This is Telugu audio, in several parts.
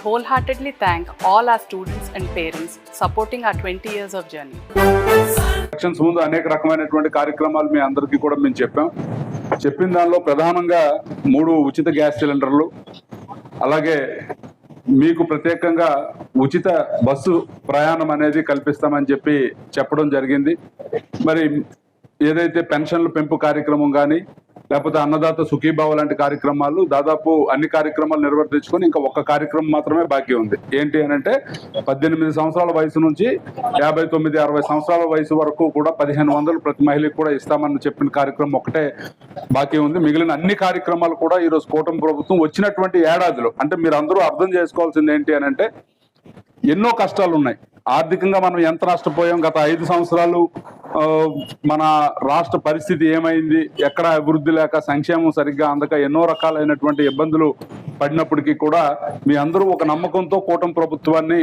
wholeheartedly thank all our students and parents supporting our 20 years of journey. Elections ముందు అనేక రకమైనటువంటి కార్యక్రమాలు మీ అందరికీ కూడా మేము చెప్పిన దానిలో ప్రధానంగా 3 ఉచిత గ్యాస్ సిలిండర్లు, అలాగే మీకు ప్రత్యేకంగా ఉచిత బస్సు ప్రయాణం అనేది కల్పిస్తామని చెప్పడం జరిగింది. మరి ఏదైతే పెన్షన్ల పెంపు కార్యక్రమం కానీ లేకపోతే అన్నదాత సుఖీభావ లాంటి కార్యక్రమాలు దాదాపు అన్ని కార్యక్రమాలు నిర్వర్తించుకొని ఇంకా ఒక్క కార్యక్రమం మాత్రమే బాకీ ఉంది. ఏంటి అని అంటే 18 సంవత్సరాల వయసు నుంచి 59-60 సంవత్సరాల వయసు వరకు కూడా 1500 ప్రతి మహిళకి కూడా ఇస్తామని చెప్పిన కార్యక్రమం ఒకటే బాకీ ఉంది. మిగిలిన అన్ని కార్యక్రమాలు కూడా ఈరోజు కూటమి ప్రభుత్వం వచ్చినటువంటి ఏడాదిలో, అంటే మీరు అందరూ అర్థం చేసుకోవాల్సింది ఏంటి అని అంటే ఎన్నో కష్టాలు ఉన్నాయి. ఆర్థికంగా మనం ఎంత నష్టపోయాం, గత 5 సంవత్సరాలు మన రాష్ట్ర పరిస్థితి ఏమైంది, ఎక్కడ అభివృద్ధి లేక సంక్షేమం సరిగ్గా అందక ఎన్నో రకాలైనటువంటి ఇబ్బందులు పడినప్పటికీ కూడా మీ అందరూ ఒక నమ్మకంతో కూటమి ప్రభుత్వాన్ని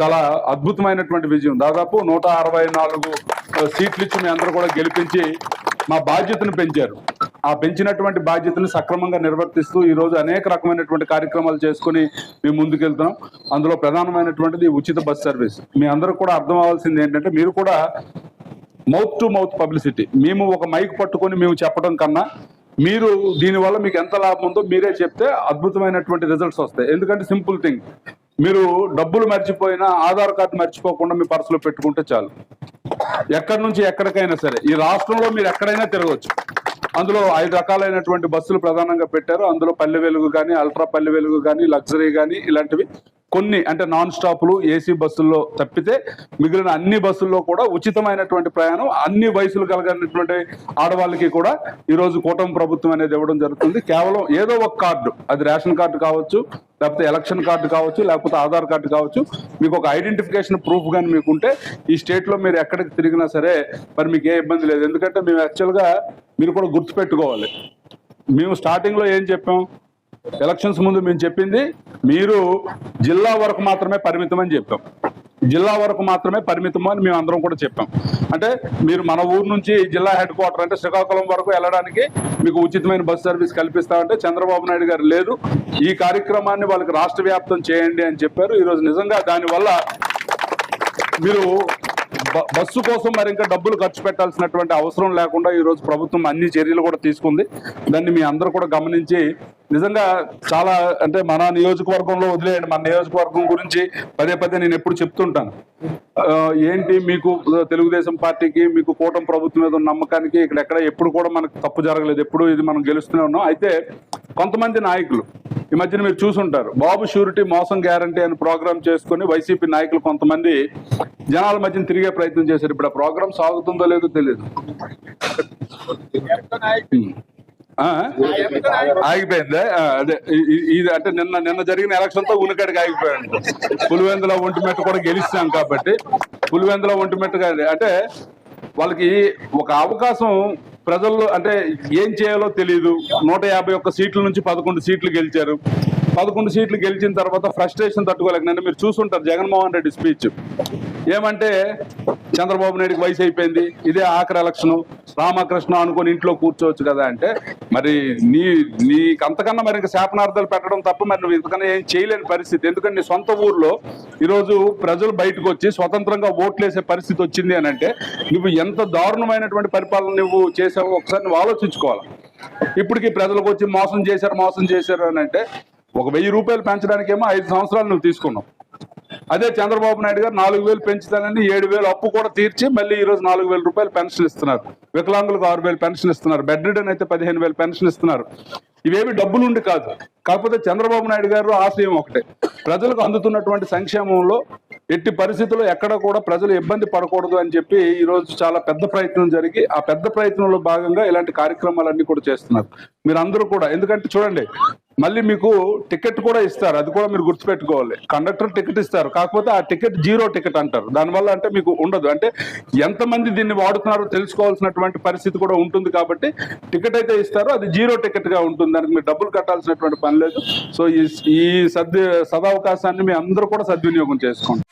చాలా అద్భుతమైనటువంటి విజయం, దాదాపు 164 సీట్లు ఇచ్చి మీ అందరూ కూడా గెలిపించి మా బాధ్యతను పెంచారు. ఆ పెంచినటువంటి బాధ్యతను సక్రమంగా నిర్వర్తిస్తూ ఈరోజు అనేక రకమైనటువంటి కార్యక్రమాలు చేసుకుని మేము ముందుకెళ్తున్నాం. అందులో ప్రధానమైనటువంటిది ఉచిత బస్ సర్వీస్. మీ అందరూ కూడా అర్థం అవ్వాల్సింది ఏంటంటే మీరు కూడా మౌత్ టు మౌత్ పబ్లిసిటీ, మేము ఒక మైక్ పట్టుకొని మేము చెప్పడం కన్నా మీరు దీనివల్ల మీకు ఎంత లాభం ఉందో మీరే చెప్తే అద్భుతమైనటువంటి రిజల్ట్స్ వస్తాయి. ఎందుకంటే సింపుల్ థింగ్, మీరు డబ్బులు మర్చిపోయినా ఆధార్ కార్డు మర్చిపోకుండా మీ పర్సులో పెట్టుకుంటే చాలు. ఎక్కడి నుంచి ఎక్కడికైనా సరే ఈ రాష్ట్రంలో మీరు ఎక్కడైనా తిరగవచ్చు. అందులో 5 రకాలైనటువంటి బస్సులు ప్రధానంగా పెట్టారు. అందులో పల్లె వెలుగు కానీ, అల్ట్రా పల్లె వెలుగు కానీ, లగ్జరీ కానీ ఇలాంటివి కొన్ని, అంటే నాన్ స్టాప్లు ఏసీ బస్సుల్లో తప్పితే మిగిలిన అన్ని బస్సుల్లో కూడా ఉచితమైనటువంటి ప్రయాణం అన్ని వయసులు కలిగినటువంటి ఆడవాళ్ళకి కూడా ఈరోజు కూటమి ప్రభుత్వం అనేది ఇవ్వడం జరుగుతుంది. కేవలం ఏదో ఒక కార్డు, అది రేషన్ కార్డు కావచ్చు, లేకపోతే ఎలక్షన్ కార్డు కావచ్చు, లేకపోతే ఆధార్ కార్డు కావచ్చు, మీకు ఒక ఐడెంటిఫికేషన్ ప్రూఫ్ కానీ మీకుంటే ఈ స్టేట్లో మీరు ఎక్కడికి తిరిగినా సరే మరి మీకు ఏ ఇబ్బంది లేదు. ఎందుకంటే మేము యాక్చువల్గా మీరు కూడా గుర్తుపెట్టుకోవాలి, మేము స్టార్టింగ్లో ఏం చెప్పాం, ఎలక్షన్స్ ముందు మేము చెప్పింది మీరు జిల్లా వరకు మాత్రమే పరిమితం అని చెప్పాం. జిల్లా వరకు మాత్రమే పరిమితం అని మేము అందరం కూడా చెప్పాం. అంటే మీరు మన ఊరు నుంచి జిల్లా హెడ్ క్వార్టర్ అంటే శ్రీకాకుళం వరకు వెళ్ళడానికి మీకు ఉచితమైన బస్ సర్వీస్ కల్పిస్తామంటే చంద్రబాబు నాయుడు గారు లేదు, ఈ కార్యక్రమాన్ని వాళ్ళకి రాష్ట్ర వ్యాప్తం చేయండి అని చెప్పారు. ఈరోజు నిజంగా దానివల్ల మీరు బస్సు కోసం మరి ఇంకా డబ్బులు ఖర్చు పెట్టాల్సినటువంటి అవసరం లేకుండా ఈరోజు ప్రభుత్వం అన్ని చర్యలు కూడా తీసుకుంది. దాన్ని మీ అందరూ కూడా గమనించి నిజంగా చాలా, అంటే మన నియోజకవర్గంలో వదిలేయండి, మన నియోజకవర్గం గురించి పదే నేను ఎప్పుడు చెప్తుంటాను. ఏంటి మీకు తెలుగుదేశం పార్టీకి మీకు కూటమి ప్రభుత్వం మీద ఉన్న నమ్మకానికి ఇక్కడెక్కడ ఎప్పుడు కూడా మనకు తప్పు జరగలేదు, ఎప్పుడు ఇది మనం గెలుస్తూనే ఉన్నాం. అయితే కొంతమంది నాయకులు ఈ మధ్యన మీరు చూసుంటారు, బాబు షూరిటీ మోసం గ్యారంటీ అని ప్రోగ్రామ్ చేసుకుని వైసీపీ నాయకులు కొంతమంది జనాల మధ్యన తిరిగే ప్రయత్నం చేశారు. ఇప్పుడు ఆ ప్రోగ్రామ్ సాగుతుందో లేదో తెలియదు, ఆగిపోయిందే. అదే ఇది అంటే నిన్న జరిగిన ఎలక్షన్ తో ఉనికడికి ఆగిపోయాడు. పులివెందుల ఒంటిమెట్ట కూడా గెలిచాం కాబట్టి పులివెందుల ఒంటిమెట్టగా అంటే వాళ్ళకి ఒక అవకాశం ప్రజల్లో, అంటే ఏం చేయాలో తెలియదు. 151 సీట్ల నుంచి 11 సీట్లు గెలిచారు. 11 సీట్లు గెలిచిన తర్వాత ఫ్రస్ట్రేషన్ తట్టుకోలేక నిన్న మీరు చూసుంటారు జగన్మోహన్ రెడ్డి స్పీచ్ ఏమంటే, చంద్రబాబు నాయుడికి వయసు అయిపోయింది, ఇదే ఆఖరి ఎలక్షన్, రామకృష్ణ అనుకుని ఇంట్లో కూర్చోవచ్చు కదా అంటే, మరి నీకు అంతకన్నా మరి ఇంకా శాపనార్థాలు పెట్టడం తప్ప మరి నువ్వు ఇంతకన్నా ఏం చేయలేని పరిస్థితి. ఎందుకంటే నీ సొంత ఊర్లో ఈరోజు ప్రజలు బయటకు వచ్చి స్వతంత్రంగా ఓట్లేసే పరిస్థితి వచ్చింది అని అంటే నువ్వు ఎంత దారుణమైనటువంటి పరిపాలన నువ్వు చేసావో ఒకసారి నువ్వు ఆలోచించుకోవాలి. ఇప్పటికీ ప్రజలకు వచ్చి మోసం చేశారు అని అంటే, ఒక 1000 రూపాయలు పెంచడానికేమో 5 సంవత్సరాలు నువ్వు తీసుకున్నావు. అదే చంద్రబాబు నాయుడు గారు 4000 పెంచుతానని 7000 అప్పు కూడా తీర్చి మళ్ళీ ఈరోజు 4000 రూపాయలు పెన్షన్ ఇస్తున్నారు. వికలాంగులకు 6000 పెన్షన్ ఇస్తున్నారు. బెడ్ రిడన్ అయితే 15000 పెన్షన్ ఇస్తున్నారు. ఇవేవి డబ్బులుండి కాదు. కాకపోతే చంద్రబాబు నాయుడు గారు ఆశయం ఒకటే, ప్రజలకు అందుతున్నటువంటి సంక్షేమంలో ఎట్టి పరిస్థితుల్లో ఎక్కడ కూడా ప్రజలు ఇబ్బంది పడకూడదు అని చెప్పి ఈరోజు చాలా పెద్ద ప్రయత్నం జరిగి ఆ పెద్ద ప్రయత్నంలో భాగంగా ఇలాంటి కార్యక్రమాలన్నీ కూడా చేస్తున్నారు. మీరు అందరూ కూడా, ఎందుకంటే చూడండి మళ్ళీ మీకు టికెట్ కూడా ఇస్తారు, అది కూడా మీరు గుర్తుపెట్టుకోవాలి. కండక్టర్ టికెట్ ఇస్తారు, కాకపోతే ఆ టికెట్ 0 టికెట్ అంటారు. దానివల్ల అంటే మీకు ఉండదు, అంటే ఎంతమంది దీన్ని వాడుతున్నారో తెలుసుకోవాల్సినటువంటి పరిస్థితి కూడా ఉంటుంది. కాబట్టి టికెట్ అయితే ఇస్తారు, అది 0 టికెట్ గా ఉంటుంది, దానికి మీరు డబ్బులు కట్టాల్సినటువంటి పని లేదు. సో ఈ సదవకాశాన్ని మీ అందరూ కూడా సద్వినియోగం చేసుకోండి.